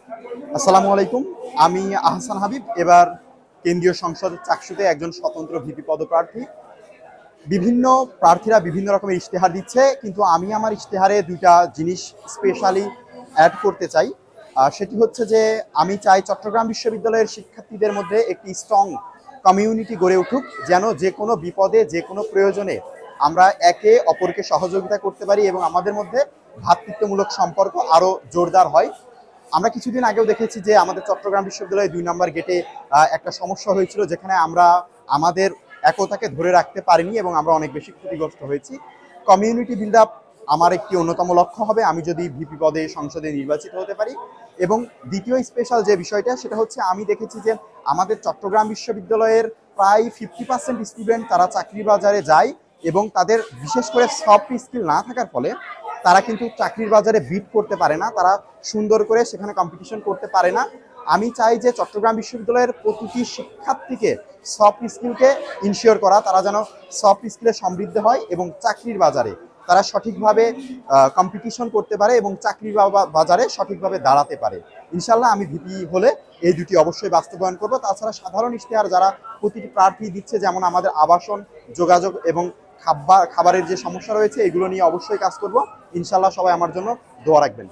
আসসালামু আলাইকুম। আমি আহসান হাবিব, এবার কেন্দ্রীয় সংসদ চাকসুতে একজন স্বতন্ত্র ভিপি পদপ্রার্থী। বিভিন্ন প্রার্থীরা বিভিন্ন রকমের ইশতেহার দিচ্ছে, কিন্তু আমি আমার ইশতেহারে দুইটা জিনিস স্পেশালি অ্যাড করতে চাই। সেটি হচ্ছে যে আমি চাই চট্টগ্রাম বিশ্ববিদ্যালয়ের শিক্ষার্থীদের মধ্যে একটি স্ট্রং কমিউনিটি গড়ে উঠুক, যেন যে কোনো বিপদে যে কোনো প্রয়োজনে আমরা একে অপরকে সহযোগিতা করতে পারি এবং আমাদের মধ্যে ভ্রাতৃত্বমূলক সম্পর্ক আরও জোরদার হয়। আমরা কিছুদিন আগেও দেখেছি যে আমাদের চট্টগ্রাম বিশ্ববিদ্যালয়ে ২ নম্বর গেটে একটা সমস্যা হয়েছিল, যেখানে আমরা আমাদের একতাকে ধরে রাখতে পারিনি এবং আমরা অনেক বেশি ক্ষতিগ্রস্ত হয়েছি। কমিউনিটি বিল্ড আপ আমার একটি অন্যতম লক্ষ্য হবে আমি যদি ভিপি পদে সংসদে নির্বাচিত হতে পারি। এবং দ্বিতীয় স্পেশাল যে বিষয়টা, সেটা হচ্ছে আমি দেখেছি যে আমাদের চট্টগ্রাম বিশ্ববিদ্যালয়ের প্রায় 50% স্টুডেন্ট তারা চাকরির বাজারে যায় এবং তাদের বিশেষ করে সফট স্কিল না থাকার ফলে তারা কিন্তু চাকরির বাজারে বিট করতে পারে না, তারা সুন্দর করে সেখানে কম্পিটিশন করতে পারে না। আমি চাই যে চট্টগ্রাম বিশ্ববিদ্যালয়ের প্রতিটি শিক্ষার্থীকে সফট স্কিলকে ইনশিওর করা, তারা যেন সফট স্কিলে সমৃদ্ধ হয় এবং চাকরির বাজারে তারা সঠিকভাবে কম্পিটিশন করতে পারে এবং চাকরির বাজারে সঠিকভাবে দাঁড়াতে পারে। ইনশাল্লাহ আমি ভিপি হলে এই দুটি অবশ্যই বাস্তবায়ন করব। তাছাড়া সাধারণ ইশতেহার যারা প্রতিটি প্রার্থী দিচ্ছে, যেমন আমাদের আবাসন, যোগাযোগ এবং খাবারের যে সমস্যা রয়েছে, এগুলো নিয়ে অবশ্যই কাজ করব। ইনশাল্লাহ সবাই আমার জন্য দোয়া রাখবেন।